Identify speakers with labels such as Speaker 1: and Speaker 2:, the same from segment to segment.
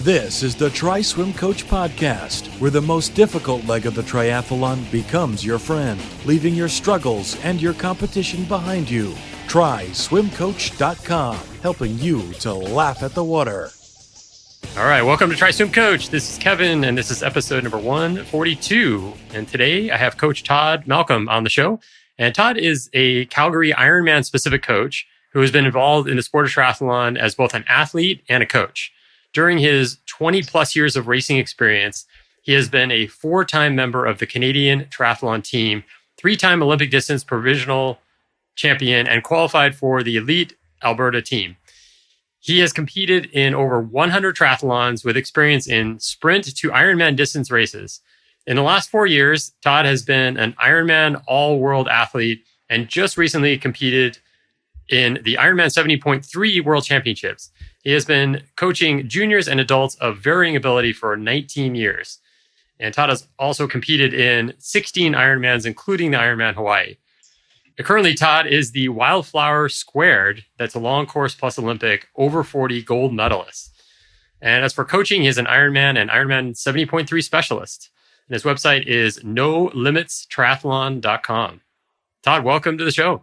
Speaker 1: This is the Try Swim Coach Podcast, where the most difficult leg of the triathlon becomes your friend, leaving your struggles and your competition behind you. TrySwimCoach.com, helping you to laugh at the water.
Speaker 2: All right, welcome to Try Swim Coach. This is Kevin, and this is episode number 142. And today I have Coach Todd Malcolm on the show. And Todd is a Calgary Ironman Specific coach who has been involved in the sport of triathlon as both an athlete and a coach. During his 20 plus years of racing experience, he has been a 4-time member of the Canadian Triathlon Team, 3-time Olympic Distance Provincial Champion, and qualified for the Elite Alberta team. He has competed in over 100 triathlons with experience in sprint to Ironman distance races. In the last 4 years, Todd has been an Ironman All-World athlete and just recently competed in the Ironman 70.3 World Championships. He has been coaching juniors and adults of varying ability for 19 years. And Todd has also competed in 16 Ironmans, including the Ironman Hawaii. Currently, Todd is the Wildflower Squared, that's a long course plus Olympic, over 40 gold medalist. And as for coaching, he is an Ironman and Ironman 70.3 specialist. And his website is nolimitstriathlon.com. Todd, welcome to the show.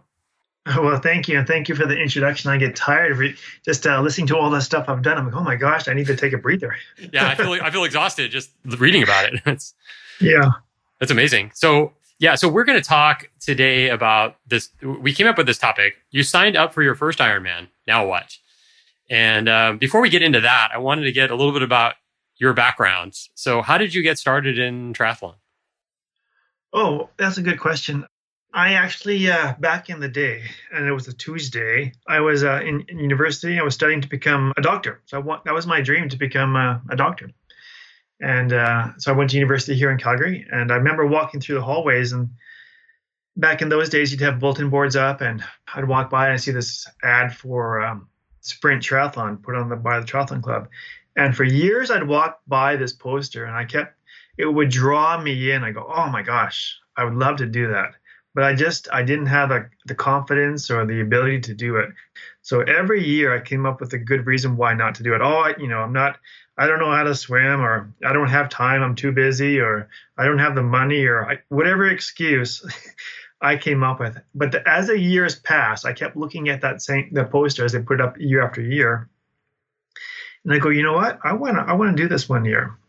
Speaker 3: Well, thank you. And thank you for the introduction. I get tired of just listening to all the stuff I've done. I'm like, oh my gosh, I need to take a breather.
Speaker 2: Yeah, I feel exhausted just reading about it. That's amazing. So we're going to talk today about this. We came up with this topic. You signed up for your first Ironman. Now what? And before we get into that, I wanted to get a little bit about your background. So how did you get started in triathlon?
Speaker 3: Oh, that's a good question. I actually, back in the day, and it was a Tuesday, I was in university. I was studying to become a doctor. So that was my dream, to become a doctor. And so I went to university here in Calgary. And I remember walking through the hallways. And back in those days, you'd have bulletin boards up. And I'd walk by and I see this ad for sprint triathlon put on by the Triathlon Club. And for years, I'd walk by this poster. And it would draw me in. I go, oh my gosh, I would love to do that. But I didn't have the confidence or the ability to do it. So every year I came up with a good reason why not to do it. I don't know how to swim, or I don't have time, I'm too busy, or I don't have the money, or whatever excuse I came up with. But as the years passed, I kept looking at the poster as they put it up year after year. And I go, you know what? I want to do this one year.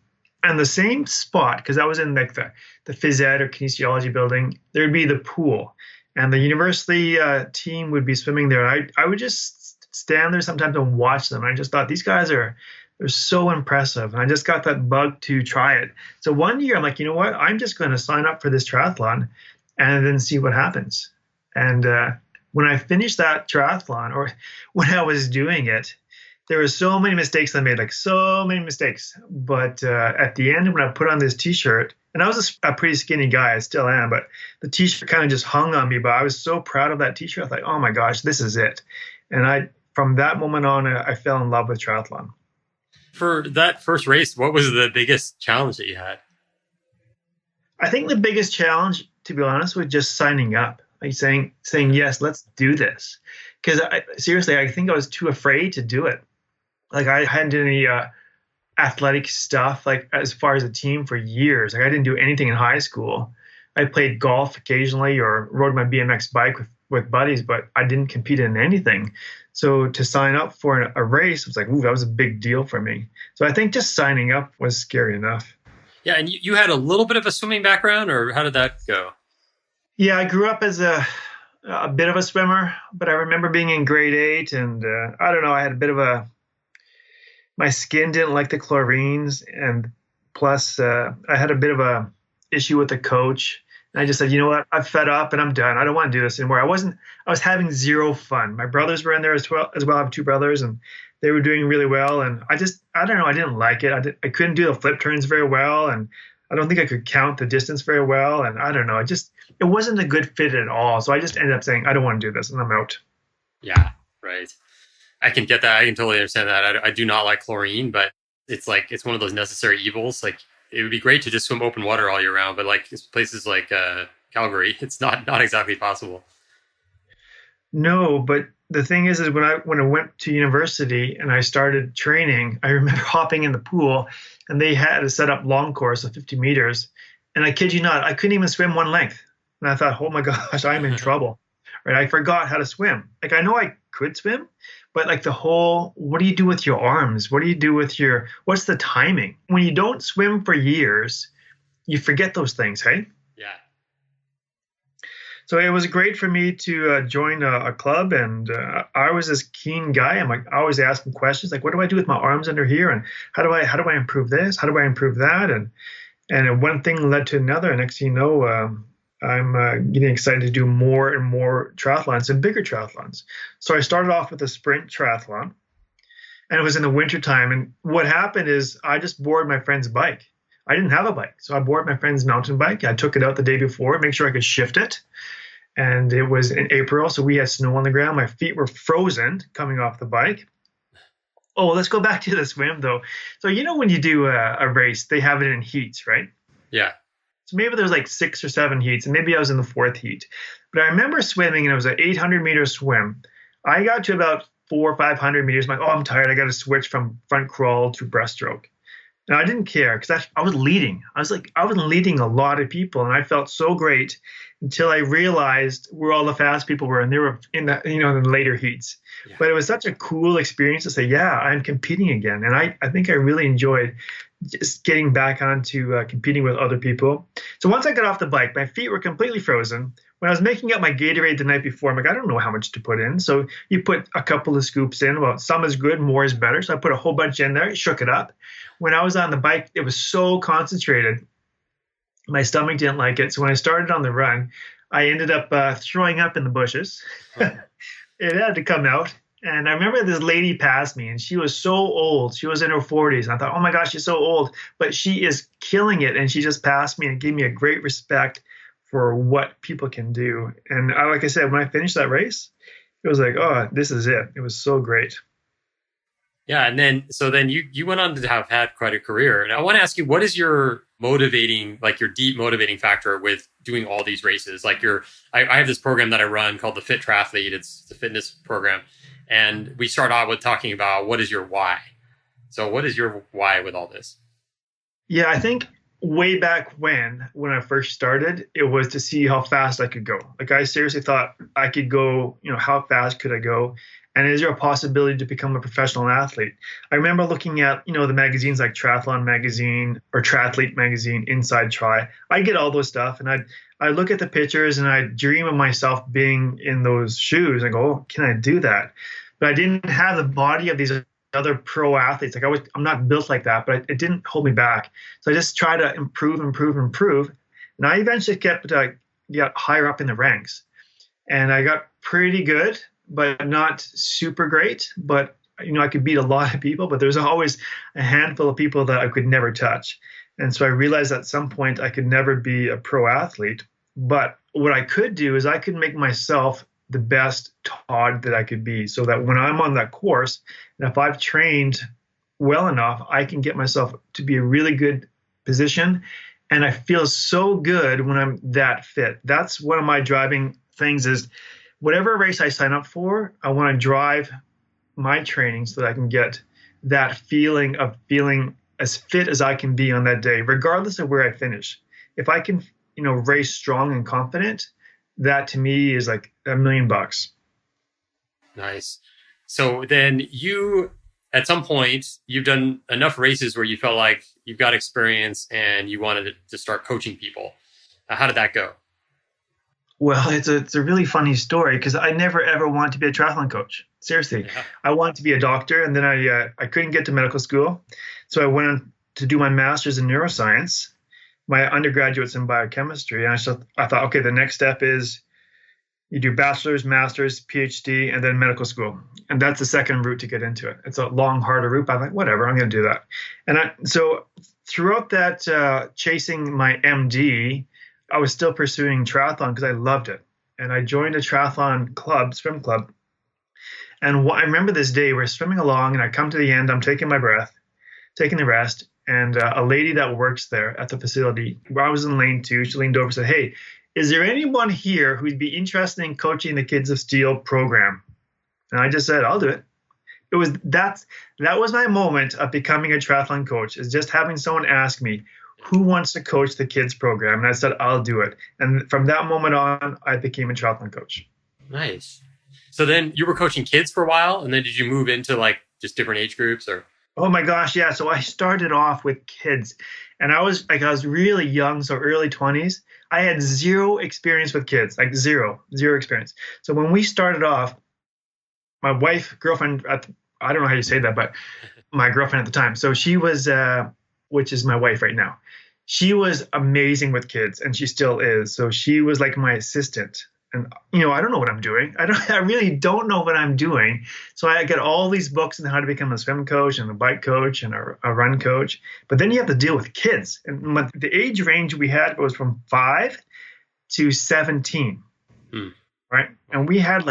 Speaker 3: And the same spot, because I was in like the phys ed or kinesiology building, there'd be the pool. And the university team would be swimming there. I would just stand there sometimes and watch them. I just thought, these guys they're so impressive. And I just got that bug to try it. So one year I'm like, you know what? I'm just going to sign up for this triathlon and then see what happens. And when I finished that triathlon, or when I was doing it, there were so many mistakes I made, like so many mistakes. But at the end, when I put on this T-shirt, and I was a pretty skinny guy, I still am, but the T-shirt kind of just hung on me. But I was so proud of that T-shirt. I thought, oh my gosh, this is it. And from that moment on, I fell in love with triathlon.
Speaker 2: For that first race, what was the biggest challenge that you had?
Speaker 3: I think the biggest challenge, to be honest, was just signing up. Like saying yes, let's do this. Because seriously, I think I was too afraid to do it. Like I hadn't done any athletic stuff, like as far as a team, for years. Like I didn't do anything in high school. I played golf occasionally or rode my BMX bike with buddies, but I didn't compete in anything. So to sign up for a race was like, ooh, that was a big deal for me. So I think just signing up was scary enough.
Speaker 2: Yeah, and you had a little bit of a swimming background, or how did that go?
Speaker 3: Yeah, I grew up as a bit of a swimmer, but I remember being in grade 8 and I don't know, I had a bit of my skin didn't like the chlorines, and plus I had a bit of a issue with the coach. And I just said, you know what, I'm fed up and I'm done. I don't want to do this anymore. I was having zero fun. My brothers were in there as well. I have 2 brothers and they were doing really well. And I don't know, I didn't like it. I couldn't do the flip turns very well. And I don't think I could count the distance very well. And I don't know, it wasn't a good fit at all. So I just ended up saying, I don't want to do this, and I'm out.
Speaker 2: Yeah, right. I can get that. I can totally understand that. I do not like chlorine, but it's one of those necessary evils. Like it would be great to just swim open water all year round, but like places like Calgary, it's not exactly possible.
Speaker 3: No, but the thing is when I went to university and I started training, I remember hopping in the pool and they had a set up long course of 50 meters. And I kid you not, I couldn't even swim one length. And I thought, oh my gosh, I'm in trouble. Right? I forgot how to swim. Like I know I could swim, but like the whole, what do you do with your arms? What do you do with what's the timing? When you don't swim for years, you forget those things, hey?
Speaker 2: Yeah.
Speaker 3: So it was great for me to join a club, and I was this keen guy. I'm like, I always asking questions like, what do I do with my arms under here, and how do I improve this? How do I improve that? And one thing led to another. Next thing you know, I'm getting excited to do more and more triathlons and bigger triathlons. So I started off with a sprint triathlon, and it was in the wintertime. And what happened is I just borrowed my friend's bike. I didn't have a bike, so I borrowed my friend's mountain bike. I took it out the day before, make sure I could shift it. And it was in April, so we had snow on the ground. My feet were frozen coming off the bike. Oh, let's go back to the swim, though. So when you do a race, they have it in heats, right?
Speaker 2: Yeah.
Speaker 3: So maybe there's like 6 or 7 heats, and maybe I was in the 4th heat. But I remember swimming, and it was an 800-meter swim. I got to about 400 or 500 meters. I'm like, I'm tired. I got to switch from front crawl to breaststroke. And I didn't care because I was leading. I was leading a lot of people, and I felt so great until I realized where all the fast people were, and they were in the the later heats. Yeah. But it was such a cool experience to say, yeah, I'm competing again, and I think I really enjoyed just getting back onto competing with other people. So once I got off the bike, my feet were completely frozen. When I was making up my Gatorade the night before, I'm like, I don't know how much to put in. So you put a couple of scoops in. Well, some is good, more is better. So I put a whole bunch in there, shook it up. When I was on the bike, it was so concentrated. My stomach didn't like it. So when I started on the run, I ended up throwing up in the bushes. It had to come out. And I remember this lady passed me, and she was so old. She was in her 40s. And I thought, oh my gosh, she's so old. But she is killing it. And she just passed me and gave me a great respect for what people can do. And like I said, when I finished that race, it was like, oh, this is it. It was so great.
Speaker 2: Yeah. And then you went on to have had quite a career. And I want to ask you, what is your deep motivating factor with doing all these races? Like I have this program that I run called the Fit Triathlete. It's the fitness program. And we start out with talking about what is your why? So what is your why with all this?
Speaker 3: Yeah, I think way back when I first started, it was to see how fast I could go. Like I seriously thought I could go, how fast could I go? And is there a possibility to become a professional athlete? I remember looking at, the magazines like Triathlon Magazine or Triathlete Magazine, Inside Tri. I get all those stuff, and I look at the pictures and I dream of myself being in those shoes. I go, oh, can I do that? But I didn't have the body of these other pro athletes. Like I'm not built like that, but it didn't hold me back. So I just tried to improve. And I eventually got higher up in the ranks, and I got pretty good, but not super great. But, I could beat a lot of people, but there's always a handful of people that I could never touch. And so I realized at some point I could never be a pro athlete. But what I could do is I could make myself the best Todd that I could be, so that when I'm on that course, and if I've trained well enough, I can get myself to be a really good position. And I feel so good when I'm that fit. That's one of my driving things is whatever race I sign up for, I want to drive my training so that I can get that feeling of feeling as fit as I can be on that day, regardless of where I finish. If I can, race strong and confident, that to me is like $1 million.
Speaker 2: Nice. So then at some point, you've done enough races where you felt like you've got experience and you wanted to start coaching people. How did that go?
Speaker 3: Well, it's a really funny story because I never ever wanted to be a triathlon coach. Seriously, yeah. I wanted to be a doctor, and then I couldn't get to medical school, so I went on to do my master's in neuroscience. My undergraduate's in biochemistry, and I thought, okay, the next step is you do bachelor's, master's, PhD, and then medical school, and that's the second route to get into it. It's a long, harder route. But I'm like, whatever, I'm going to do that. And so throughout that chasing my MD, I was still pursuing triathlon because I loved it. And I joined a triathlon club, swim club. And I remember this day, we're swimming along and I come to the end, I'm taking my breath, taking the rest. And a lady that works there at the facility, where I was in lane 2, she leaned over and said, hey, is there anyone here who'd be interested in coaching the Kids of Steel program? And I just said, I'll do it. That was my moment of becoming a triathlon coach, is just having someone ask me, who wants to coach the kids program? And I said, I'll do it. And from that moment on, I became a triathlon coach.
Speaker 2: Nice. So then you were coaching kids for a while, and then did you move into like just different age groups or?
Speaker 3: Oh my gosh, yeah. So I started off with kids, and I was really young, so early 20s. I had zero experience with kids, like zero experience. So when we started off, my girlfriend, I don't know how you say that, but my girlfriend at the time. So she was, which is my wife right now. She was amazing with kids, and she still is. So she was like my assistant. And, I don't know what I'm doing. I really don't know what I'm doing. So I get all these books on how to become a swim coach and a bike coach and a run coach. But then you have to deal with kids. And the age range we had was from 5 to 17. Right. And we had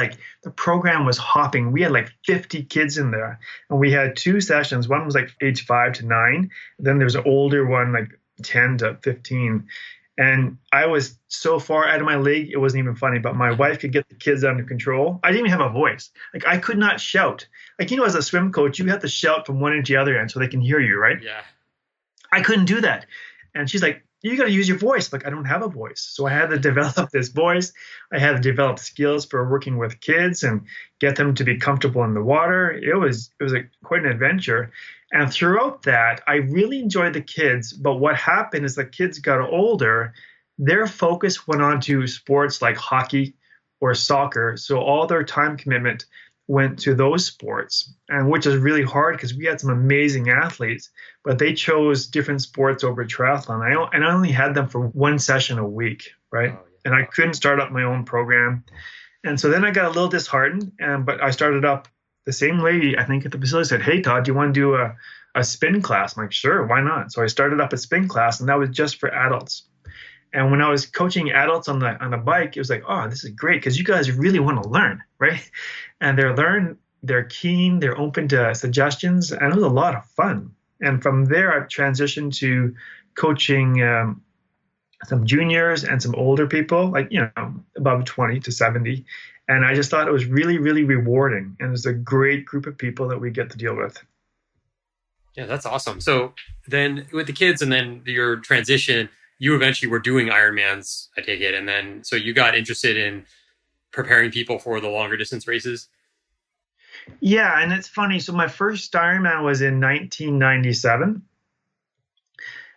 Speaker 3: the program was hopping. We had 50 kids in there. And we had 2 sessions. One was age 5 to 9. Then there was an older one, 10 to 15. And I was so far out of my league, it wasn't even funny. But my wife could get the kids under control. I didn't even have a voice. I could not shout. As a swim coach, you have to shout from one end to the other end so they can hear you, right?
Speaker 2: Yeah.
Speaker 3: I couldn't do that. And she's like, you got to use your voice. I don't have a voice. So I had to develop this voice. I had to develop skills for working with kids and get them to be comfortable in the water. It was quite an adventure. And throughout that, I really enjoyed the kids. But what happened is the kids got older, their focus went on to sports like hockey or soccer. So all their time commitment went to those sports, and which is really hard because we had some amazing athletes, but they chose different sports over triathlon. I only had them for 1 session a week, right? Oh, yeah. And I couldn't start up my own program. And so then I got a little disheartened, but I started up. The same lady, I think, at the facility said, hey, Todd, do you want to do a spin class? I'm like, sure, why not? So I started up a spin class, and that was just for adults. And when I was coaching adults on the bike, it was like, oh, this is great because you guys really want to learn, right? And they're keen, they're open to suggestions, and it was a lot of fun. And from there, I've transitioned to coaching some juniors and some older people, above 20 to 70. And I just thought it was really, really rewarding. And it's a great group of people that we get to deal with.
Speaker 2: Yeah, that's awesome. So then with the kids and then your transition, you eventually were doing Ironmans, I take it. And then, so you got interested in preparing people for the longer distance races?
Speaker 3: Yeah, and it's funny. So my first Ironman was in 1997.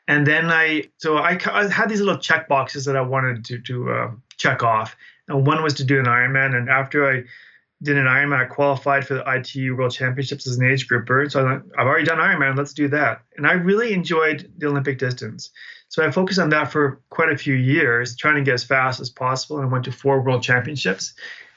Speaker 3: And then I had these little check boxes that I wanted to check off. And one was to do an Ironman. And after I did an Ironman, I qualified for the ITU World Championships as an age grouper. So I thought, I've already done Ironman, let's do that. And I really enjoyed the Olympic distance. So I focused on that for quite a few years, trying to get as fast as possible. And I went to 4 World Championships.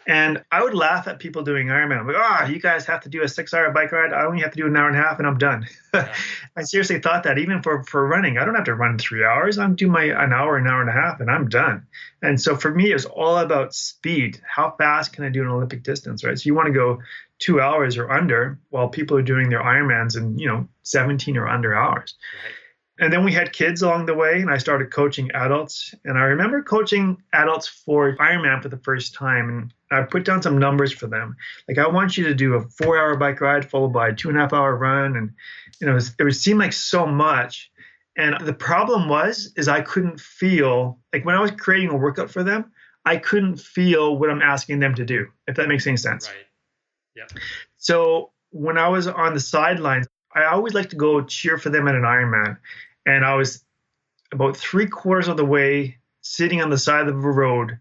Speaker 3: And I would laugh at people doing Ironman. I'm like, you guys have to do a 6-hour bike ride. I only have to do an hour and a half and I'm done. Yeah. I seriously thought that even for running, I don't have to run 3 hours. I'm doing an hour and a half and I'm done. And so for me, it was all about speed. How fast can I do an Olympic distance, right? So you want to go 2 hours or under while people are doing their Ironmans in, 17 or under hours. Right. And then we had kids along the way, and I started coaching adults. And I remember coaching adults for Ironman for the first time. And I put down some numbers for them. I want you to do a 4-hour bike ride followed by a 2.5-hour run. And, it would seem like so much. And the problem is I couldn't feel, when I was creating a workout for them, I couldn't feel what I'm asking them to do, if that makes any sense.
Speaker 2: Right. Yeah.
Speaker 3: So when I was on the sidelines, I always like to go cheer for them at an Ironman. And I was about 3/4 of the way sitting on the side of a road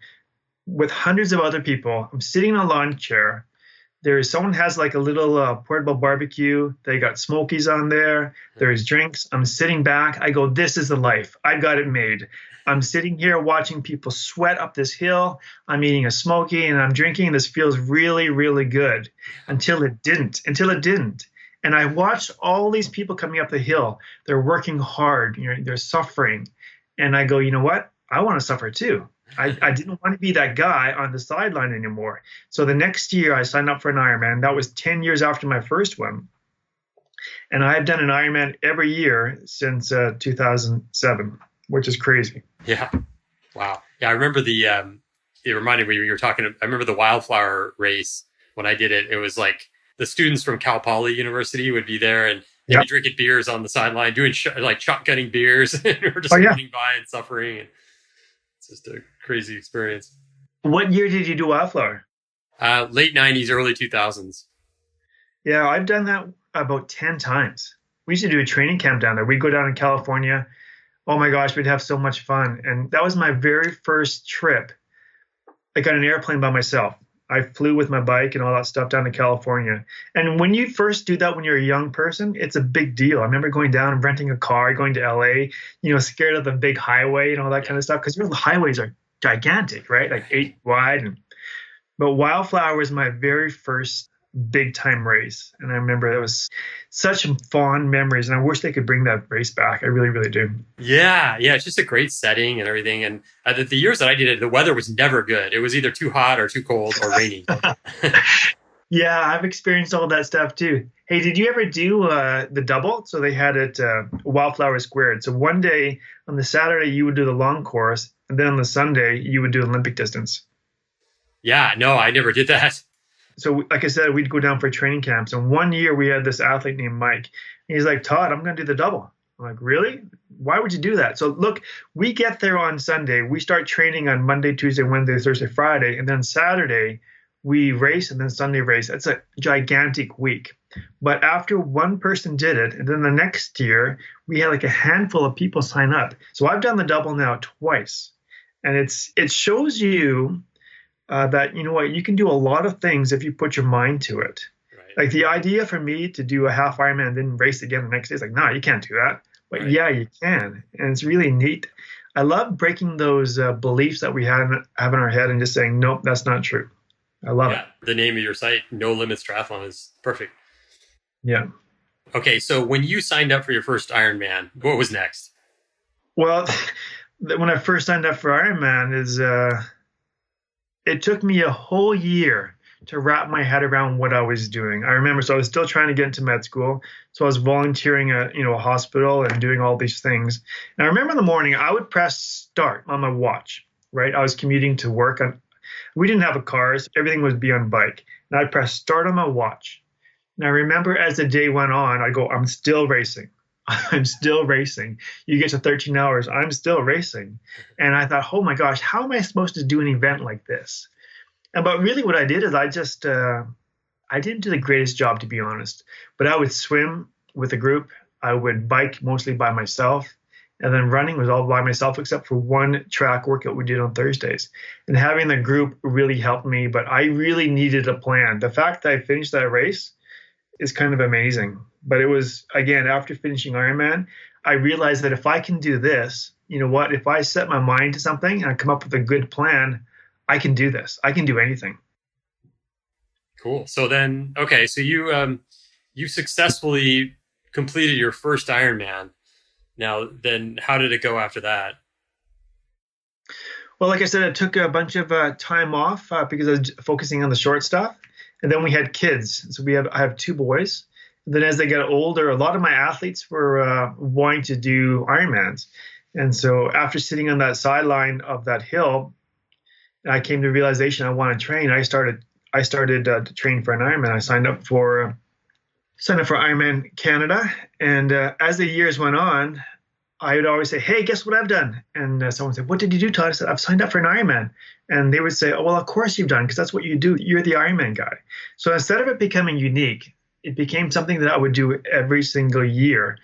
Speaker 3: with hundreds of other people. I'm sitting in a lawn chair. Someone has a little portable barbecue. They got smokies on there. There's drinks. I'm sitting back. I go, this is the life. I got it made. I'm sitting here watching people sweat up this hill. I'm eating a smoky and I'm drinking. This feels really, really good until it didn't. And I watched all these people coming up the hill. They're working hard. They're suffering. And I go, you know what? I want to suffer too. I didn't want to be that guy on the sideline anymore. So the next year I signed up for an Ironman. That was 10 years after my first one. And I've done an Ironman every year since 2007, which is crazy.
Speaker 2: Yeah. Wow. Yeah. I remember it reminded me when you were talking, I remember the Wildflower race when I did it, it was like the students from Cal Poly University would be there and they'd be drinking beers on the sideline, doing like shotgunning beers, and we're just running by and suffering. And it's just a crazy experience.
Speaker 3: What year did you do Wildflower?
Speaker 2: Late 90s, early 2000s.
Speaker 3: Yeah, I've done that about 10 times. We used to do a training camp down there. We'd go down in California. Oh my gosh, we'd have so much fun. And that was my very first trip. I got an airplane by myself. I flew with my bike and all that stuff down to California. And when you first do that when you're a young person, it's a big deal. I remember going down and renting a car, going to LA, scared of the big highway and all that kind of stuff. Because the highways are gigantic, right? Like 8 wide. But Wildflower was my very first big time race. And I remember it was such fond memories. And I wish they could bring that race back. I really, really do.
Speaker 2: Yeah. It's just a great setting and everything. And the years that I did it, the weather was never good. It was either too hot or too cold or rainy.
Speaker 3: Yeah, I've experienced all that stuff too. Hey, did you ever do the double? So they had it Wildflower Squared. So one day on the Saturday, you would do the long course. And then on the Sunday, you would do Olympic distance.
Speaker 2: Yeah, no, I never did that.
Speaker 3: So like I said, we'd go down for training camps. And one year we had this athlete named Mike. And he's like, Todd, I'm going to do the double. I'm like, really? Why would you do that? So look, we get there on Sunday. We start training on Monday, Tuesday, Wednesday, Thursday, Friday. And then Saturday, we race and then Sunday race. It's a gigantic week. But after one person did it, and then the next year, we had like a handful of people sign up. So I've done the double now twice. And it shows you that, you know what, you can do a lot of things if you put your mind to it. Right. Like the idea for me to do a half Ironman and then race again the next day is like, no, you can't do that. But yeah, you can. And it's really neat. I love breaking those beliefs that we have in our head and just saying, nope, that's not true. I love it.
Speaker 2: The name of your site, No Limits Triathlon, is perfect.
Speaker 3: Yeah.
Speaker 2: Okay, so when you signed up for your first Ironman, what was next?
Speaker 3: Well, when I first signed up for Ironman it took me a whole year to wrap my head around what I was doing. I remember, so I was still trying to get into med school. So I was volunteering at, a hospital and doing all these things. And I remember in the morning, I would press start on my watch, right? I was commuting to work. We didn't have a car, so everything would be on bike. And I'd press start on my watch. And I remember as the day went on, I'd go, I'm still racing. I'm still racing. You get to 13 hours, I'm still racing. And I thought, oh my gosh, how am I supposed to do an event like this? But really what I did is I didn't do the greatest job, to be honest. But I would swim with a group. I would bike mostly by myself. And then running was all by myself, except for one track workout we did on Thursdays. And having the group really helped me. But I really needed a plan. The fact that I finished that race is kind of amazing. But it was, again, after finishing Ironman, I realized that if I can do this, you know what, if I set my mind to something and I come up with a good plan, I can do this. I can do anything.
Speaker 2: Cool. So then, okay, so you successfully completed your first Ironman. Now, then how did it go after that?
Speaker 3: Well, like I said, I took a bunch of time off because I was focusing on the short stuff. And then we had kids. So I have 2 boys. And then as they got older, a lot of my athletes were wanting to do Ironmans. And so after sitting on that sideline of that hill, I came to the realization I want to train. I started to train for an Ironman. I signed up for Ironman Canada. And as the years went on, I would always say, hey, guess what I've done? And someone said, what did you do, Todd? I said, I've signed up for an Ironman. And they would say, oh, well, of course you've done, because that's what you do. You're the Ironman guy. So instead of it becoming unique, it became something that I would do every single year.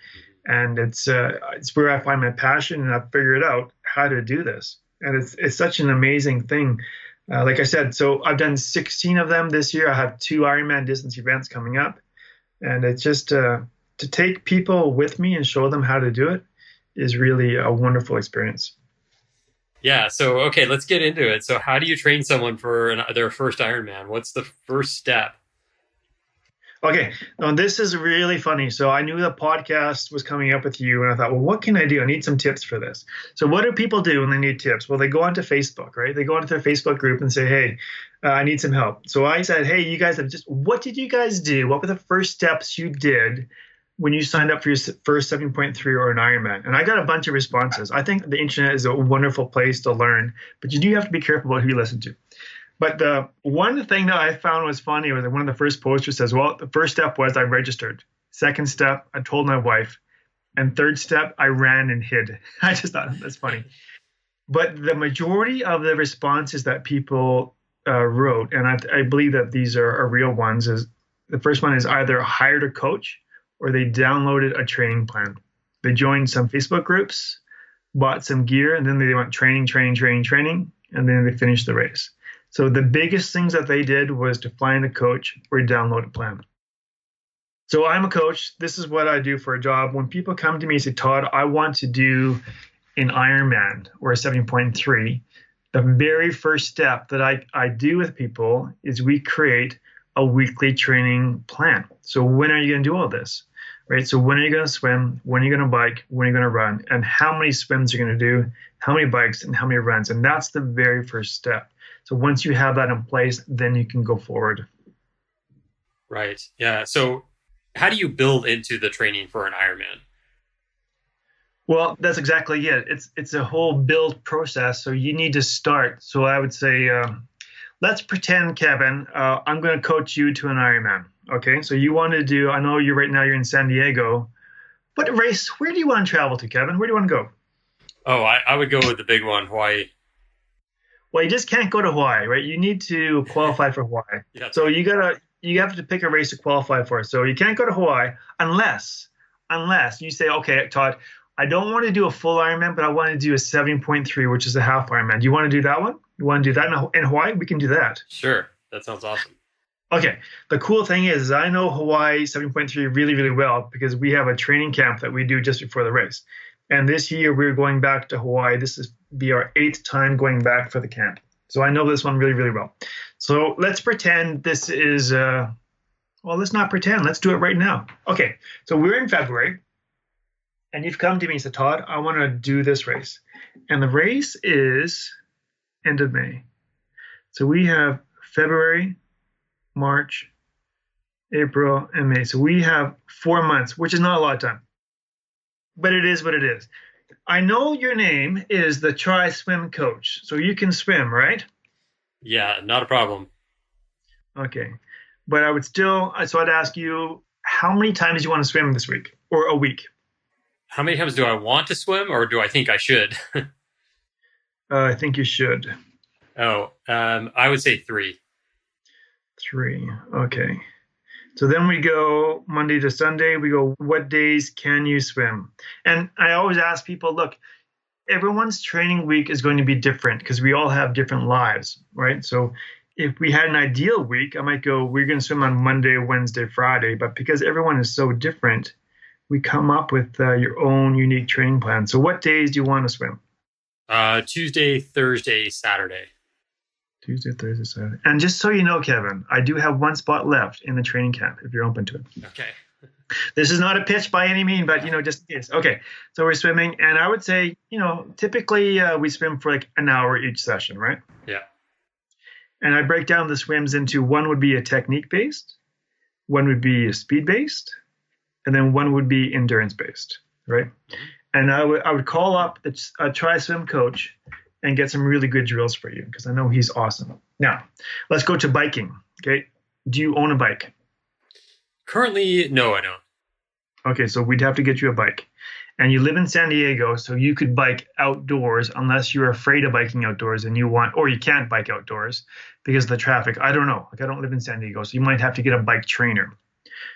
Speaker 3: And it's where I find my passion, and I've figured out how to do this. And it's such an amazing thing. Like I said, so I've done 16 of them this year. I have 2 Ironman distance events coming up. And it's just to take people with me and show them how to do it is really a wonderful experience.
Speaker 2: Yeah. So, okay, let's get into it. So how do you train someone for their first Ironman? What's the first step?
Speaker 3: Okay. Now, this is really funny. So I knew the podcast was coming up with you, and I thought, well, what can I do? I need some tips for this. So what do people do when they need tips? Well, they go onto Facebook, right? They go onto their Facebook group and say, hey, I need some help. So I said, hey, you guys what did you guys do? What were the first steps you did when you signed up for your first 7.3 or an Ironman? And I got a bunch of responses. I think the internet is a wonderful place to learn, but you do have to be careful about who you listen to. But the one thing that I found was funny was that one of the first posters says, well, the first step was I registered. Second step, I told my wife. And third step, I ran and hid. I just thought that's funny. But the majority of the responses that people wrote, and I believe that these are real ones, is the first one is either hired a coach or they downloaded a training plan. They joined some Facebook groups, bought some gear, and then they went training, and then they finished the race. So the biggest things that they did was to find a coach or download a plan. So I'm a coach. This is what I do for a job. When people come to me and say, Todd, I want to do an Ironman or a 7.3, the very first step that I do with people is we create a weekly training plan. So when are you going to do all this? Right? So when are you going to swim? When are you going to bike? When are you going to run? And how many swims you're going to do? How many bikes and how many runs? And that's the very first step. So once you have that in place, then you can go forward.
Speaker 2: Right. Yeah. So how do you build into the training for an Ironman?
Speaker 3: Well, that's exactly it. It's a whole build process. So you need to start. So I would say, let's pretend, Kevin, I'm going to coach you to an Ironman. Okay. So you want to do, I know right now you're in San Diego. What race, where do you want to travel to, Kevin? Where do you want to go?
Speaker 2: Oh, I would go with the big one, Hawaii.
Speaker 3: Well, you just can't go to Hawaii, right? You need to qualify for Hawaii. Yeah, so right. You have to pick a race to qualify for. So you can't go to Hawaii unless you say, okay, Todd, I don't want to do a full Ironman, but I want to do a 7.3, which is a half Ironman. Do you want to do that one? You want to do that in Hawaii? We can do that.
Speaker 2: Sure. That sounds awesome.
Speaker 3: Okay. The cool thing is I know Hawaii 7.3 really, really well because we have a training camp that we do just before the race. And this year we're going back to Hawaii. This is be our 8th time going back for the camp. So I know this one really, really well. So let's pretend this is, let's not pretend. Let's do it right now. Okay. So we're in February and you've come to me and said, Todd, I want to do this race. And the race is end of May. So we have February, March, April, and May. So we have 4 months, which is not a lot of time. But it is what it is. I know your name is the Tri Swim Coach, so you can swim, right?
Speaker 2: Yeah, not a problem.
Speaker 3: Okay. But I would still, so I'd ask you, how many times do you want to swim this week or a week?
Speaker 2: How many times do I want to swim or do I think I should?
Speaker 3: I think you should.
Speaker 2: Oh, I would say 3.
Speaker 3: 3, okay. So then we go Monday to Sunday. We go, what days can you swim? And I always ask people, look, everyone's training week is going to be different because we all have different lives, right? So if we had an ideal week, I might go, we're going to swim on Monday, Wednesday, Friday. But because everyone is so different, we come up with your own unique training plan. So what days do you want to swim?
Speaker 2: Tuesday, Thursday, Saturday.
Speaker 3: Tuesday, Thursday, Saturday. And just so you know, Kevin, I do have 1 spot left in the training camp if you're open to it.
Speaker 2: Okay.
Speaker 3: This is not a pitch by any means, but, just in case. Okay. So we're swimming. And I would say, typically we swim for like an hour each session, right?
Speaker 2: Yeah.
Speaker 3: And I break down the swims into one would be a technique-based, one would be a speed-based, and then one would be endurance-based, right? And I would call up a Tri Swim coach and get some really good drills for you because I know he's awesome. Now, let's go to biking. Okay. Do you own a bike?
Speaker 2: Currently, no, I don't.
Speaker 3: Okay, so we'd have to get you a bike. And you live in San Diego, so you could bike outdoors unless you're afraid of biking outdoors and or you can't bike outdoors because of the traffic. I don't know. Like I don't live in San Diego, so you might have to get a bike trainer.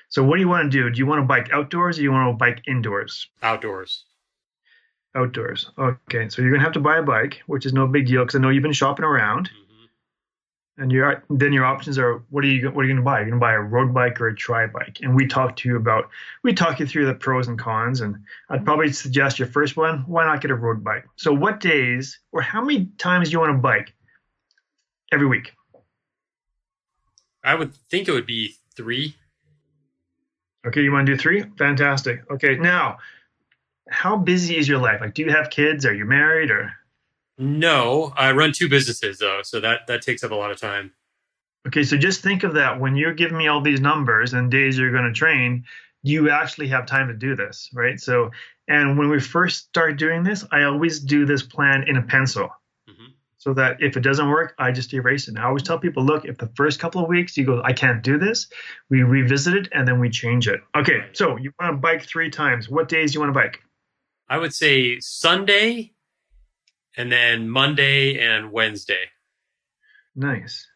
Speaker 3: So what do you want to do? Do you want to bike outdoors or do you want to bike indoors?
Speaker 2: Outdoors.
Speaker 3: Outdoors. Okay, so you're going to have to buy a bike, which is no big deal because I know you've been shopping around. Mm-hmm. And then your options are, what are you going to buy? You're going to buy a road bike or a tri bike. And we talk you through the pros and cons. And I'd probably suggest your first one, why not get a road bike? So what days or how many times do you want to bike every week?
Speaker 2: I would think it would be 3.
Speaker 3: Okay, you want to do 3? Fantastic. Okay, now, how busy is your life? Like, do you have kids? Are you married or?
Speaker 2: No, I run 2 businesses though. So that takes up a lot of time.
Speaker 3: Okay. So just think of that when you're giving me all these numbers and days you're going to train, you actually have time to do this, right? So, and when we first start doing this, I always do this plan in a pencil. Mm-hmm. so that if it doesn't work, I just erase it. And I always tell people, look, if the first couple of weeks you go, I can't do this, we revisit it and then we change it. Okay, so you want to bike 3 times. What days do you want to bike?
Speaker 2: I would say Sunday and then Monday and Wednesday.
Speaker 3: Nice.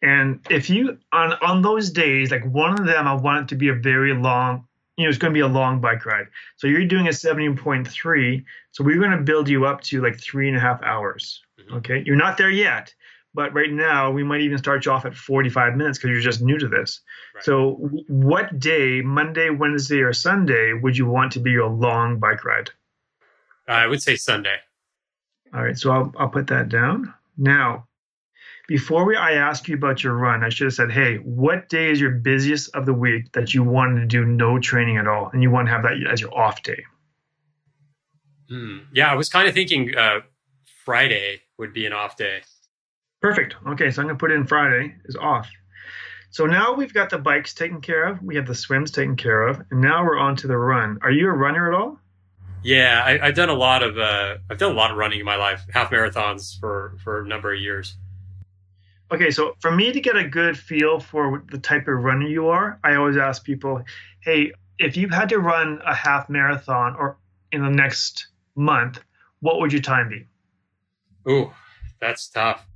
Speaker 3: And if you, on those days, like one of them, I want it to be a very long, it's going to be a long bike ride. So you're doing a 70.3. So we're going to build you up to like 3.5 hours. Okay. You're not there yet, but right now we might even start you off at 45 minutes because you're just new to this. Right. So what day, Monday, Wednesday, or Sunday, would you want to be your long bike ride?
Speaker 2: I would say Sunday.
Speaker 3: All right. So I'll put that down. Now, before I ask you about your run, I should have said, hey, what day is your busiest of the week that you wanted to do no training at all and you want to have that as your off day?
Speaker 2: Yeah, I was kind of thinking Friday would be an off day.
Speaker 3: Perfect. Okay, so I'm going to put in Friday is off. So now we've got the bikes taken care of. We have the swims taken care of. And now we're on to the run. Are you a runner at all?
Speaker 2: Yeah, I've done a lot of running in my life, half marathons for a number of years.
Speaker 3: Okay, so for me to get a good feel for the type of runner you are, I always ask people, hey, if you had to run a half marathon or in the next month, what would your time be?
Speaker 2: Oh, that's tough.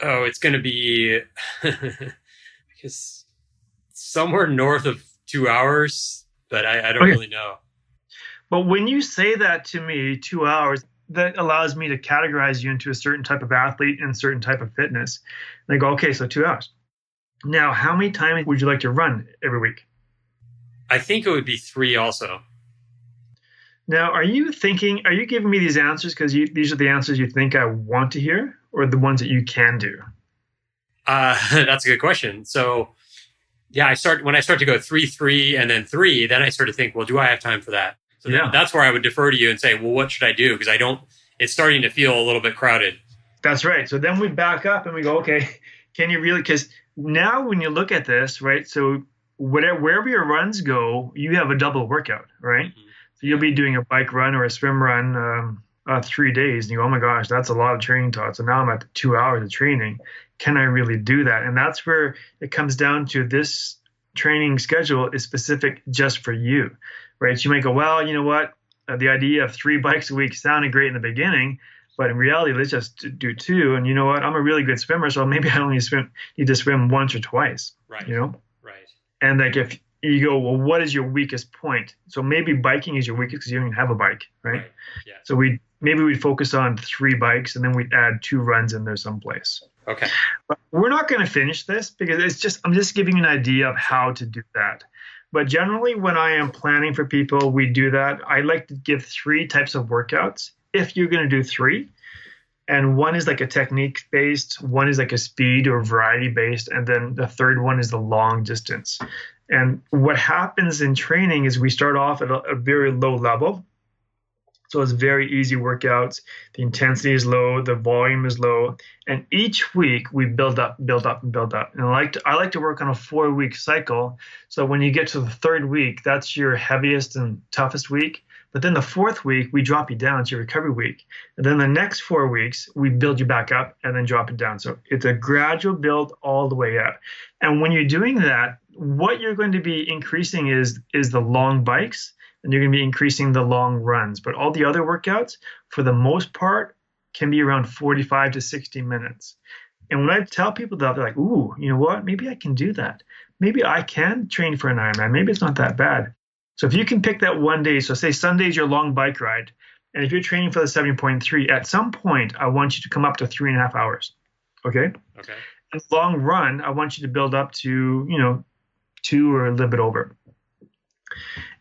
Speaker 2: Oh, it's going to be because somewhere north of 2 hours, but I don't really know.
Speaker 3: But when you say that to me, 2 hours, that allows me to categorize you into a certain type of athlete and certain type of fitness. And I go, okay, so 2 hours. Now, how many times would you like to run every week?
Speaker 2: I think it would be 3 also.
Speaker 3: Now, are you giving me these answers because these are the answers you think I want to hear or the ones that you can do?
Speaker 2: That's a good question. So, yeah, when I start to go 3, 3, and then 3, then I start to think, well, do I have time for that? So that's where I would defer to you and say, well, what should I do? Because it's starting to feel a little bit crowded. That's
Speaker 3: right. So then we back up and we go, okay, can you really, because now when you look at this, right, so wherever your runs go, you have a double workout, right? Mm-hmm. So you'll be doing a bike run or a swim run 3 days and you go, oh my gosh, that's a lot of training, Todd. So now I'm at 2 hours of training. Can I really do that? And that's where it comes down to this training schedule is specific just for you. Right. So you might go, well, you know what? The idea of 3 bikes a week sounded great in the beginning, but in reality, let's just do 2. And you know what? I'm a really good swimmer, so maybe I only need to swim once or twice.
Speaker 2: Right. Right.
Speaker 3: And like if you go, well, what is your weakest point? So maybe biking is your weakest because you don't even have a bike, right? Yeah. So we'd focus on 3 bikes and then we'd add 2 runs in there someplace.
Speaker 2: Okay.
Speaker 3: But we're not going to finish this because I'm just giving you an idea of how to do that. But generally, when I am planning for people, we do that. I like to give 3 types of workouts if you're going to do 3. And one is like a technique based, one is like a speed or variety based, and then the third one is the long distance. And what happens in training is we start off at a very low level. So it's very easy workouts. The intensity is low, the volume is low, and each week we build up, build up, and build up. And I like to work on a 4-week cycle. So when you get to the 3rd week, that's your heaviest and toughest week. But then the 4th week, we drop you down to your recovery week. And then the next 4 weeks, we build you back up and then drop it down. So it's a gradual build all the way up. And when you're doing that, what you're going to be increasing is the long bikes, and you're going to be increasing the long runs. But all the other workouts, for the most part, can be around 45 to 60 minutes. And when I tell people that, they're like, ooh, you know what? Maybe I can do that. Maybe I can train for an Ironman. Maybe it's not that bad. So if you can pick that one day, so say Sunday's your long bike ride, and if you're training for the 70.3, at some point, I want you to come up to 3.5 hours. Okay? Okay. And long run, I want you to build up to, 2 or a little bit over.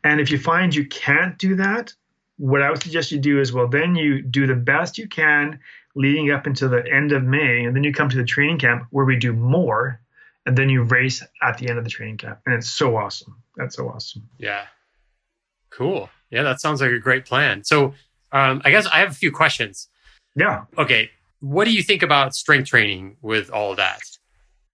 Speaker 3: And if you find you can't do that, what I would suggest you do is, well, then you do the best you can leading up until the end of May, and then you come to the training camp where we do more, and then you race at the end of the training camp. And it's so awesome. That's so awesome.
Speaker 2: Yeah. Cool. Yeah, that sounds like a great plan. So I guess I have a few questions.
Speaker 3: Yeah.
Speaker 2: Okay. What do you think about strength training with all of that?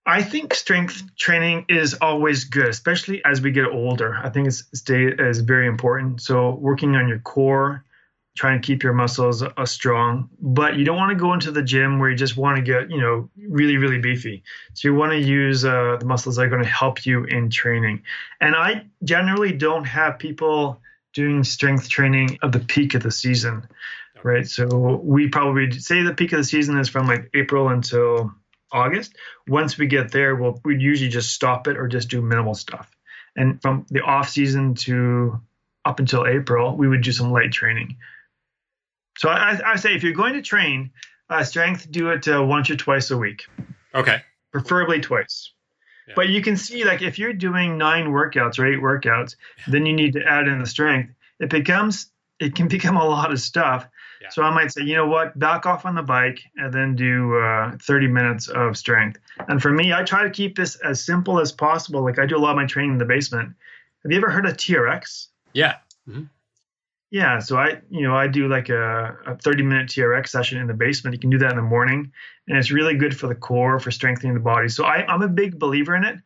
Speaker 3: I think strength training is always good, especially as we get older. I think it's very important. So working on your core, trying to keep your muscles strong, but you don't want to go into the gym where you just want to get, really, really beefy. So you want to use the muscles that are going to help you in training. And I generally don't have people doing strength training at the peak of the season, right? So we probably say the peak of the season is from like April until August. Once we get there, we'd usually just stop it or just do minimal stuff. And from the off season to up until April, we would do some light training. So I say if you're going to train strength, do it once or twice a week.
Speaker 2: Okay.
Speaker 3: Preferably twice. Yeah. But you can see, like, if you're doing 9 workouts or 8 workouts, then you need to add in the strength. It can become a lot of stuff. Yeah. So I might say, you know what, back off on the bike and then do 30 minutes of strength. And for me, I try to keep this as simple as possible. Like, I do a lot of my training in the basement. Have you ever heard of TRX?
Speaker 2: Yeah. Mm-hmm.
Speaker 3: Yeah, so I do like a 30-minute TRX session in the basement. You can do that in the morning, and it's really good for the core, for strengthening the body. So I'm a big believer in it,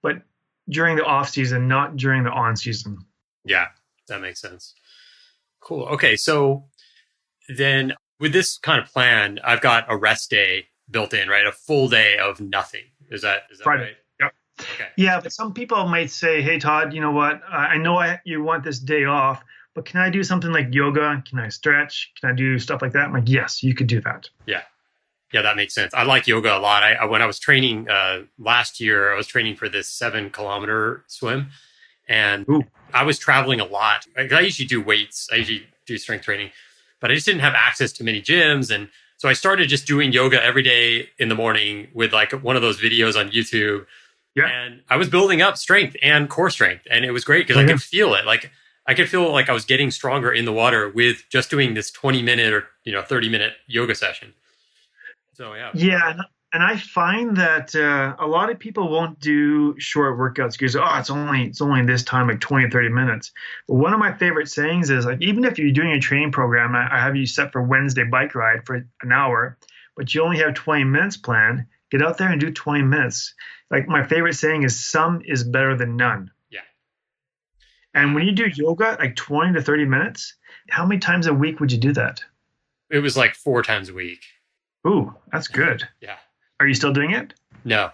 Speaker 3: but during the off season, not during the on season.
Speaker 2: Yeah, that makes sense. Cool. Okay, so then with this kind of plan, I've got a rest day built in, right? A full day of nothing. Is that
Speaker 3: Friday.
Speaker 2: Right?
Speaker 3: Yep.
Speaker 2: Okay.
Speaker 3: Yeah, but some people might say, "Hey, Todd, you know what? I know you want this day off, but can I do something like yoga? Can I stretch? Can I do stuff like that?" I'm like, yes, you could do that.
Speaker 2: Yeah. Yeah, that makes sense. I like yoga a lot. When I was training last year, I was training for this 7-kilometer swim, and I was traveling a lot. I usually do weights. I usually do strength training, but I just didn't have access to many gyms. And so I started just doing yoga every day in the morning with like one of those videos on YouTube. Yeah. And I was building up strength and core strength. And it was great because I could feel it. Like, I could feel like I was getting stronger in the water with just doing this 20-minute or 30-minute yoga session. So yeah. And I find that a lot of people won't do short workouts because it's only this time, like 20 or 30 minutes. But one of my favorite sayings is, like, even if you're doing a training program, I have you set for Wednesday bike ride for an hour, but you only have 20 minutes planned. Get out there and do 20 minutes. Like, my favorite saying is, some is better than none. And when you do yoga, like 20 to 30 minutes, how many times a week would you do that? It was like 4 times a week.
Speaker 3: Ooh, that's good.
Speaker 2: Yeah.
Speaker 3: Are you still doing it?
Speaker 2: No.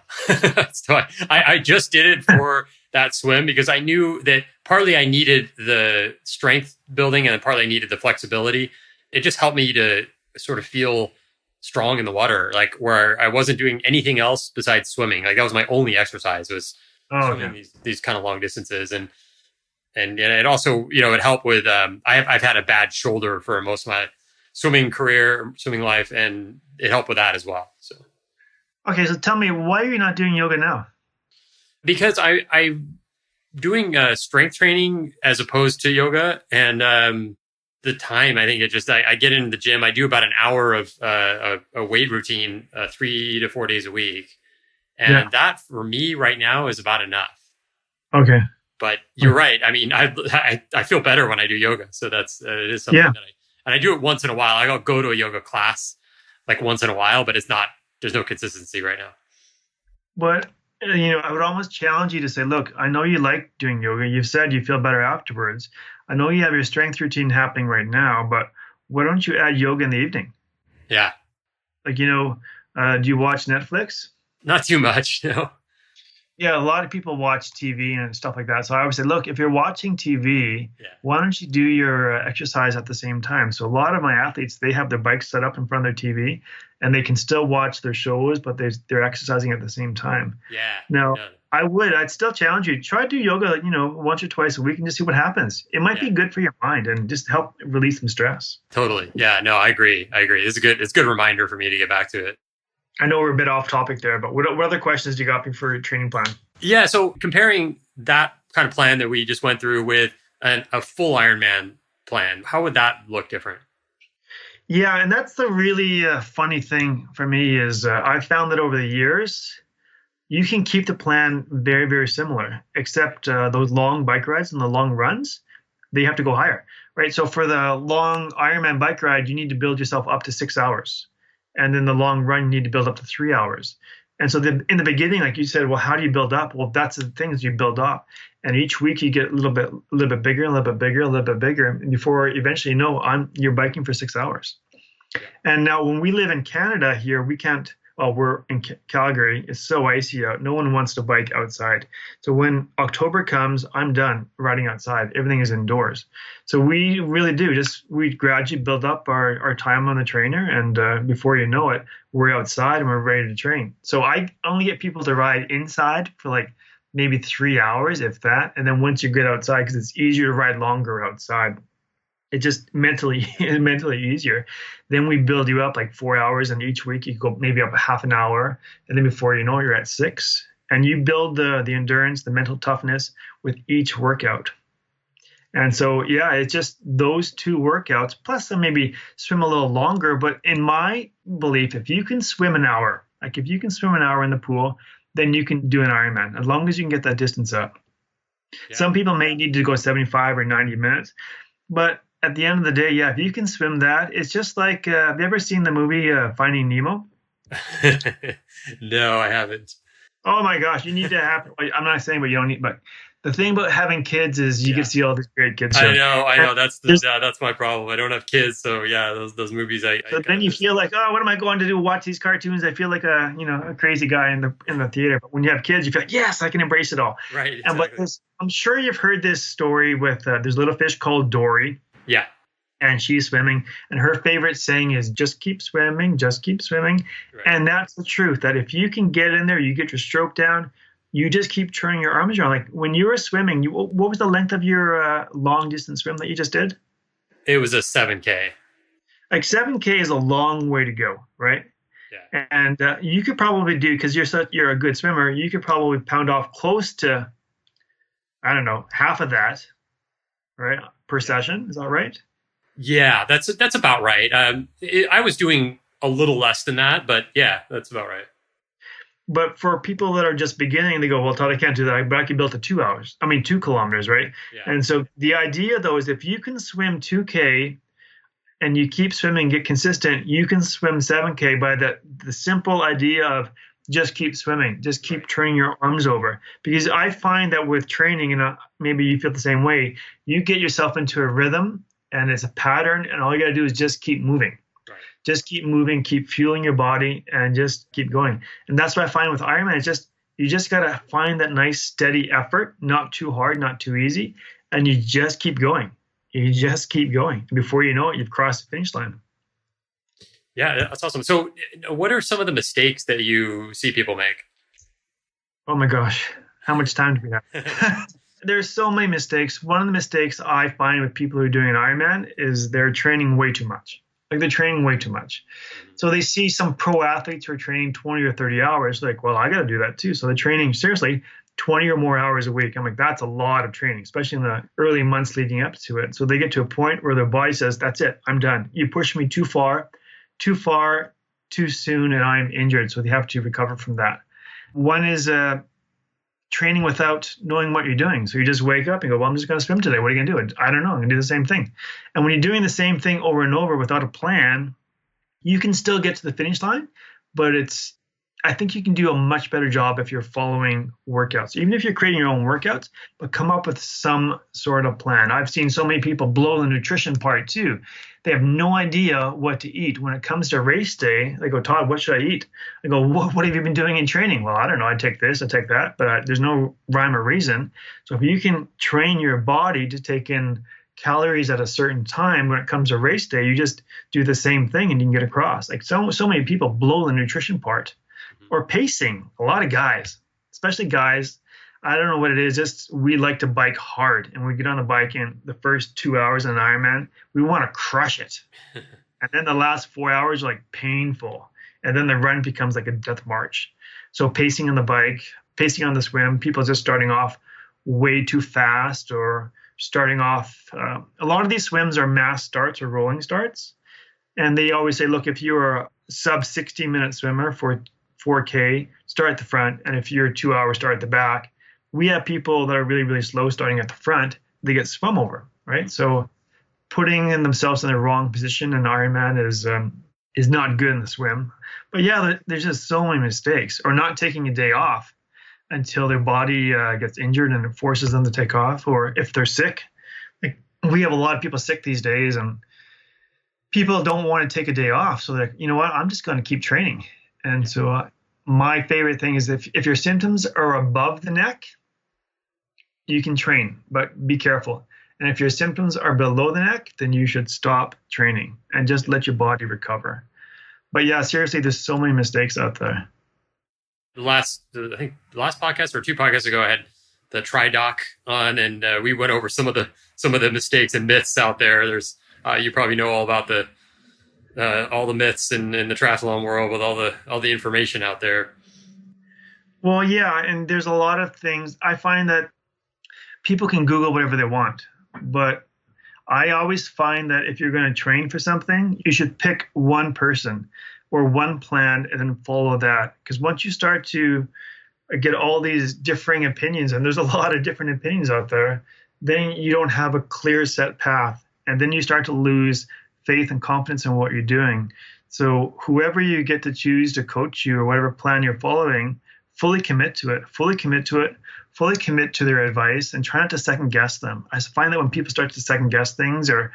Speaker 2: So I just did it for that swim because I knew that partly I needed the strength building and partly I needed the flexibility. It just helped me to sort of feel strong in the water, like where I wasn't doing anything else besides swimming. Like, that was my only exercise, was swimming these kind of long distances. And it also, it helped with, I've had a bad shoulder for most of my swimming life, and it helped with that as well. So,
Speaker 3: okay. So tell me, why are you not doing yoga now?
Speaker 2: Because I'm doing strength training as opposed to yoga. And the time, I think I get into the gym. I do about an hour of a weight routine 3 to 4 days a week. And that for me right now is about enough.
Speaker 3: Okay.
Speaker 2: But you're right. I mean, I feel better when I do yoga. So it is something that I do it once in a while. I'll go to a yoga class like once in a while, but there's no consistency right now.
Speaker 3: But, I would almost challenge you to say, look, I know you like doing yoga. You've said you feel better afterwards. I know you have your strength routine happening right now, but why don't you add yoga in the evening?
Speaker 2: Yeah.
Speaker 3: Like, do you watch Netflix?
Speaker 2: Not too much, no.
Speaker 3: Yeah, a lot of people watch TV and stuff like that. So I always say, look, if you're watching TV, why don't you do your exercise at the same time? So a lot of my athletes, they have their bikes set up in front of their TV, and they can still watch their shows, but they're exercising at the same time.
Speaker 2: Yeah.
Speaker 3: Now, I'd still challenge you. Try to do yoga, once or twice a week and just see what happens. It might be good for your mind and just help release some stress.
Speaker 2: Totally. Yeah, no, I agree. It's a good reminder for me to get back to it.
Speaker 3: I know we're a bit off topic there, but what other questions do you got for your training plan?
Speaker 2: Yeah, so comparing that kind of plan that we just went through with a full Ironman plan, how would that look different?
Speaker 3: Yeah, and that's the really funny thing for me is I've found that over the years, you can keep the plan very, very similar, except those long bike rides and the long runs, they have to go higher, right? So for the long Ironman bike ride, you need to build yourself up to 6 hours. And then the long run, you need to build up to 3 hours. And so in the beginning, like you said, well, how do you build up? Well, that's the things you build up. And each week you get a little bit bigger, a little bit bigger, a little bit bigger. And before eventually you know, you're biking for 6 hours. And now when we live in Canada here, we can't, we're in Calgary. It's so icy out. No one wants to bike outside. So when October comes, I'm done riding outside. Everything is indoors. So we really do we gradually build up our time on the trainer. And before you know it, we're outside and we're ready to train. So I only get people to ride inside for like maybe 3 hours, if that. And then once you get outside, because it's easier to ride longer outside, it's just mentally easier. Then we build you up like 4 hours, and each week you go maybe up a half an hour, and then before you know it, you're at 6. And you build the endurance, the mental toughness with each workout. And so, yeah, it's just those 2 workouts, plus maybe swim a little longer. But in my belief, if you can swim an hour, like if you can swim an hour in the pool, then you can do an Ironman, as long as you can get that distance up. Yeah. Some people may need to go 75 or 90 minutes, but at the end of the day, yeah, if you can swim that, it's just like, have you ever seen the movie Finding Nemo?
Speaker 2: No, I haven't.
Speaker 3: Oh my gosh, you need to have, I'm not saying what you don't need, but the thing about having kids is you get to see all these great kids.
Speaker 2: I know. That's my problem. I don't have kids. So yeah, those movies.
Speaker 3: So then you feel like, what am I going to do? Watch these cartoons? I feel like a crazy guy in the theater. But when you have kids, you feel like, yes, I can embrace it all.
Speaker 2: Right. Exactly.
Speaker 3: But I'm sure you've heard this story with, there's a little fish called Dory.
Speaker 2: Yeah.
Speaker 3: And she's swimming, and her favorite saying is, just keep swimming, just keep swimming. Right. And that's the truth, that if you can get in there, you get your stroke down, you just keep turning your arms around. Like when you were swimming, what was the length of your long distance swim that you just did?
Speaker 2: It was a 7K.
Speaker 3: Like 7K is a long way to go, right? Yeah. And you could probably do, because you're a good swimmer, you could probably pound off close to, I don't know, half of that, right, per session. Is that right?
Speaker 2: Yeah, that's about right. I was doing a little less than that, but yeah, that's about right.
Speaker 3: But for people that are just beginning, they go, well, Todd, I can't do that. But I can build to 2 kilometers, right? Yeah. And so the idea, though, is if you can swim 2K and you keep swimming, get consistent, you can swim 7K by the simple idea of just keep swimming, just keep turning your arms over. Because I find that with training, and maybe you feel the same way, you get yourself into a rhythm, and it's a pattern, and all you got to do is just keep moving. Right. Just keep moving, keep fueling your body, and just keep going. And that's what I find with Ironman. It's you just got to find that nice, steady effort, not too hard, not too easy, and you just keep going. You just keep going. Before you know it, you've crossed the finish line.
Speaker 2: Yeah, that's awesome. So what are some of the mistakes that you see people make?
Speaker 3: Oh my gosh, how much time do we have? There's so many mistakes. One of the mistakes I find with people who are doing an Ironman is they're training way too much. Like they're training way too much. So they see some pro athletes who are training 20 or 30 hours. Like, well, I got to do that too. So they're training seriously 20 or more hours a week. I'm like, that's a lot of training, especially in the early months leading up to it. So they get to a point where their body says, that's it, I'm done. You push me too far, too soon, and I'm injured. So they have to recover from that. One is training without knowing what you're doing. So you just wake up and go, well, I'm just going to swim today. What are you going to do? I don't know. I'm going to do the same thing. And when you're doing the same thing over and over without a plan, you can still get to the finish line, but I think you can do a much better job if you're following workouts, even if you're creating your own workouts, but come up with some sort of plan. I've seen so many people blow the nutrition part too. They have no idea what to eat. When it comes to race day, they go, Todd, what should I eat? I go, what have you been doing in training? Well, I don't know. I take this, I take that, but there's no rhyme or reason. So if you can train your body to take in calories at a certain time, when it comes to race day, you just do the same thing and you can get across. Like so many people blow the nutrition part. Or pacing. A lot of guys, especially guys, I don't know what it is, just we like to bike hard. And we get on the bike in the first 2 hours in an Ironman, we want to crush it. And then the last 4 hours are like painful. And then the run becomes like a death march. So pacing on the bike, pacing on the swim, people just starting off way too fast or starting off. A lot of these swims are mass starts or rolling starts. And they always say, look, if you're a sub 60-minute swimmer for 4K, start at the front. And if you're 2 hours, start at the back. We have people that are really, really slow starting at the front. They get swum over, right? So putting themselves in the wrong position in Ironman is not good in the swim. But yeah, there's just so many mistakes, or not taking a day off until their body gets injured and it forces them to take off, or if they're sick. Like, we have a lot of people sick these days, and people don't want to take a day off. So they're, you know what, I'm just going to keep training. And so my favorite thing is if your symptoms are above the neck, you can train, but be careful. And if your symptoms are below the neck, then you should stop training and just let your body recover. But yeah, seriously, there's so many mistakes out there.
Speaker 2: I think the last podcast or 2 podcasts ago, I had the TriDoc on, and we went over some of the mistakes and myths out there. There's you probably know all about all the myths in the triathlon world with all the information out there.
Speaker 3: Well, yeah, and there's a lot of things. I find that people can Google whatever they want, but I always find that if you're going to train for something, you should pick one person or one plan and then follow that. Because once you start to get all these differing opinions, and there's a lot of different opinions out there, then you don't have a clear set path. And then you start to lose faith and confidence in what you're doing. So whoever you get to choose to coach you or whatever plan you're following, fully commit to it, fully commit to their advice, and try not to second guess them. I find that when people start to second guess things or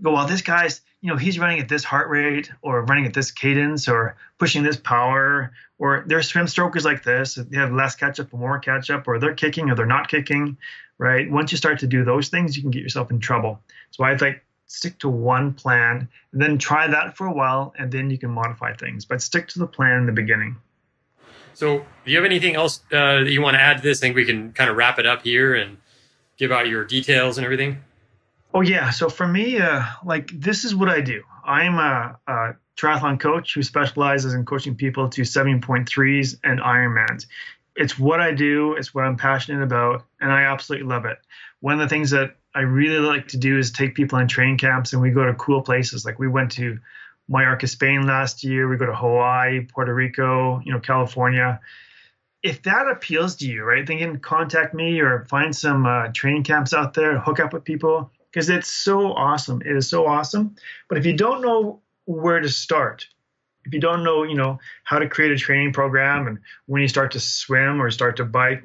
Speaker 3: go, well, this guy's, he's running at this heart rate or running at this cadence or pushing this power, or their swim strokers like this, they have less catch up or more catch up, or they're kicking or they're not kicking, right? Once you start to do those things, you can get yourself in trouble. So I'd like stick to one plan and then try that for a while, and then you can modify things, but stick to the plan in the beginning.
Speaker 2: So do you have anything else that you want to add to this? I think we can kind of wrap it up here and give out your details and everything.
Speaker 3: Oh, yeah. So for me, this is what I do. I'm a triathlon coach who specializes in coaching people to 7.3s and Ironmans. It's what I do. It's what I'm passionate about, and I absolutely love it. One of the things that I really like to do is take people on training camps, and we go to cool places. Like we went to Mallorca, Spain last year. We go to Hawaii, Puerto Rico, California. If that appeals to you, right, then you can contact me or find some training camps out there, hook up with people, because it's so awesome. It is so awesome. But if you don't know where to start, if you don't know, how to create a training program, and when you start to swim or start to bike,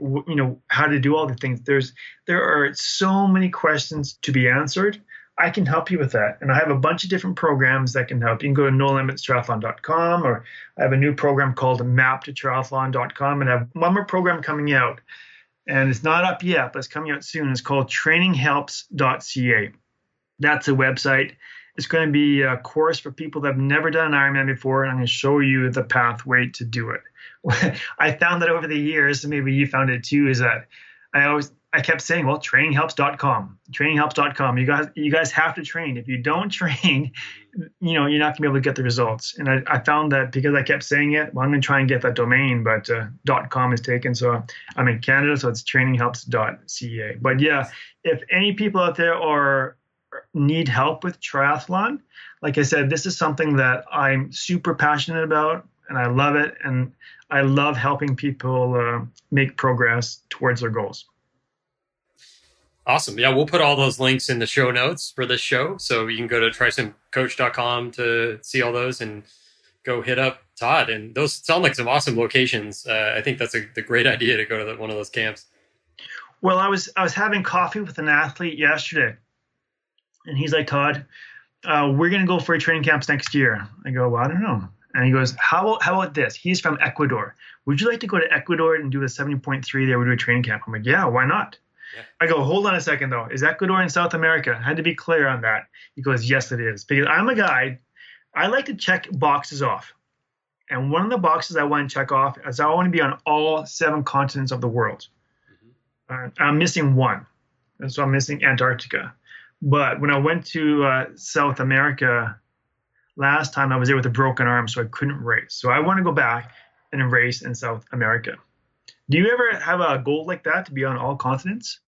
Speaker 3: how to do all the things, there are so many questions to be answered. I can help you with that. And I have a bunch of different programs that can help. You can go to NoLimitsTriathlon.com, or I have a new program called MapToTriathlon.com, and I have one more program coming out. And it's not up yet, but it's coming out soon. It's called traininghelps.ca. That's a website. It's going to be a course for people that have never done an Ironman before, and I'm going to show you the pathway to do it. I found that over the years, and maybe you found it too, is that I kept saying, well, traininghelps.com. You guys have to train. If you don't train, you're not going to be able to get the results. And I found that because I kept saying it, well, I'm going to try and get that domain, but .com is taken. So I'm in Canada, so it's traininghelps.ca. But yeah, if any people out there need help with triathlon, like I said, this is something that I'm super passionate about, and I love it. And I love helping people make progress towards their goals.
Speaker 2: Awesome. Yeah, we'll put all those links in the show notes for this show. So you can go to trysumcoach.com to see all those and go hit up Todd. And those sound like some awesome locations. I think that's a great idea to go to one of those camps.
Speaker 3: Well, I was having coffee with an athlete yesterday, and he's like, Todd, we're going to go for a training camps next year. I go, well, I don't know. And he goes, how about this? He's from Ecuador. Would you like to go to Ecuador and do a 70.3 there? We do a training camp. I'm like, yeah, why not? Yeah. I go, hold on a second, though. Is Ecuador in South America? I had to be clear on that. He goes, yes, it is. Because I'm a guy, I like to check boxes off. And one of the boxes I want to check off is I want to be on all 7 continents of the world. Mm-hmm. I'm missing one. And so I'm missing Antarctica. But when I went to South America last time, I was there with a broken arm, so I couldn't race. So I want to go back and race in South America. Do you ever have a goal like that, to be on all continents?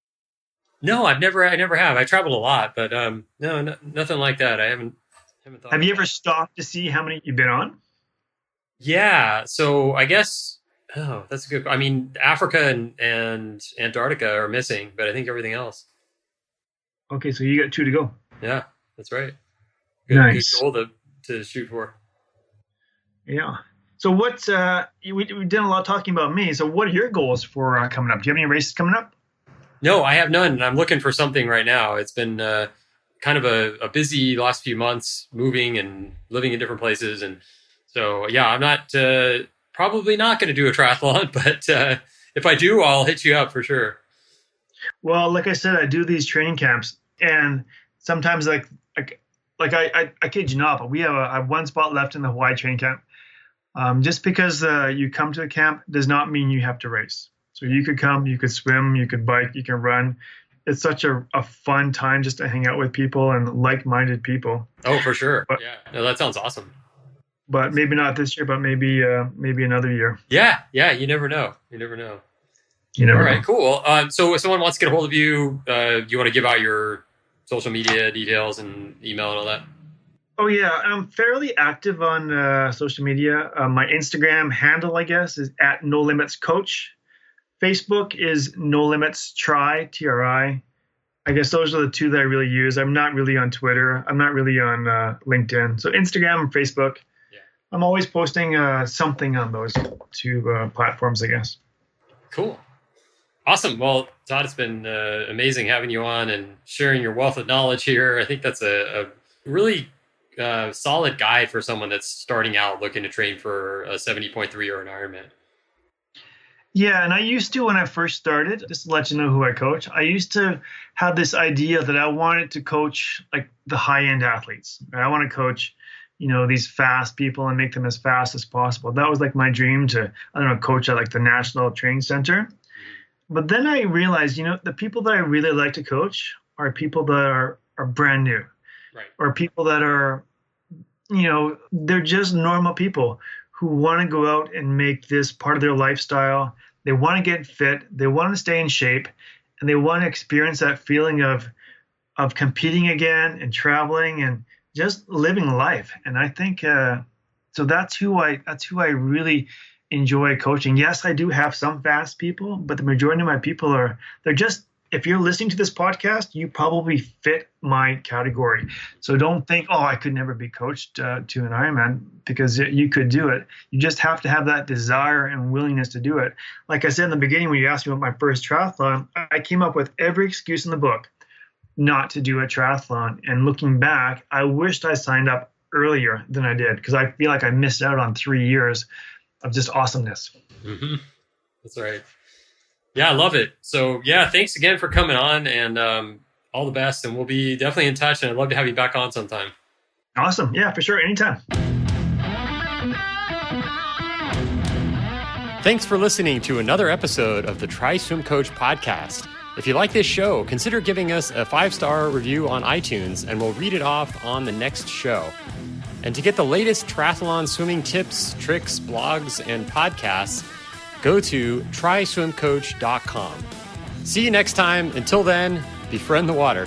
Speaker 2: No, I never have. I traveled a lot, but no, nothing like that. I haven't thought.
Speaker 3: Have you ever stopped to see how many you've been on?
Speaker 2: Yeah. So I guess, that's good. I mean, Africa and Antarctica are missing, but I think everything else.
Speaker 3: Okay, so you got 2 to go.
Speaker 2: Yeah, that's right.
Speaker 3: Nice.
Speaker 2: Good goal to shoot for.
Speaker 3: Yeah. So what's we did a lot talking about me. So what are your goals for coming up? Do you have any races coming up?
Speaker 2: No, I have none. And I'm looking for something right now. It's been kind of a busy last few months, moving and living in different places. And so, yeah, I'm not probably not going to do a triathlon, but if I do, I'll hit you up for sure.
Speaker 3: Well, like I said, I do these training camps, and sometimes I kid you not, but I have one spot left in the Hawaii training camp. Just because you come to a camp does not mean you have to race. So you could come, you could swim, you could bike, you can run. It's such a fun time just to hang out with people and like-minded people.
Speaker 2: Oh, for sure. But, yeah, no, that sounds awesome.
Speaker 3: But maybe not this year, but maybe another year.
Speaker 2: Yeah, you never know. You never know.
Speaker 3: All
Speaker 2: right, cool. So if someone wants to get a hold of you, you want to give out your social media details and email and all that?
Speaker 3: Oh, yeah. I'm fairly active on social media. My Instagram handle, I guess, is @NoLimitsCoach. Facebook is NoLimitsTri, TRI. I guess those are the two that I really use. I'm not really on Twitter. I'm not really on LinkedIn. So Instagram and Facebook. Yeah. I'm always posting something on those two platforms, I guess.
Speaker 2: Cool. Awesome. Well, Todd, it's been amazing having you on and sharing your wealth of knowledge here. I think that's a really solid guide for someone that's starting out looking to train for a 70.3 or an Ironman.
Speaker 3: Yeah, and I used to, when I first started, just to let you know who I coach, I used to have this idea that I wanted to coach like the high-end athletes. I want to coach, these fast people and make them as fast as possible. That was like my dream to, coach at like the National Training Center. But then I realized, the people that I really like to coach are people that are brand new, right? Or people that are, they're just normal people who want to go out and make this part of their lifestyle. They want to get fit. They want to stay in shape, and they want to experience that feeling of competing again and traveling and just living life. And I think so. That's who I really enjoy coaching. Yes, I do have some fast people, but the majority of my people they're just, if you're listening to this podcast, you probably fit my category. So don't think, I could never be coached to an Ironman, because you could do it. You just have to have that desire and willingness to do it. Like I said in the beginning, when you asked me about my first triathlon, I came up with every excuse in the book not to do a triathlon. And looking back, I wished I signed up earlier than I did, because I feel like I missed out on 3 years of just awesomeness.
Speaker 2: Mm-hmm. That's right. Yeah, I love it. So yeah, thanks again for coming on, and all the best. And we'll be definitely in touch, and I'd love to have you back on sometime.
Speaker 3: Awesome. Yeah, for sure. Anytime.
Speaker 2: Thanks for listening to another episode of the Try Swim Coach podcast. If you like this show, consider giving us a 5-star review on iTunes, and we'll read it off on the next show. And to get the latest triathlon swimming tips, tricks, blogs, and podcasts, go to tryswimcoach.com. See you next time. Until then, befriend the water.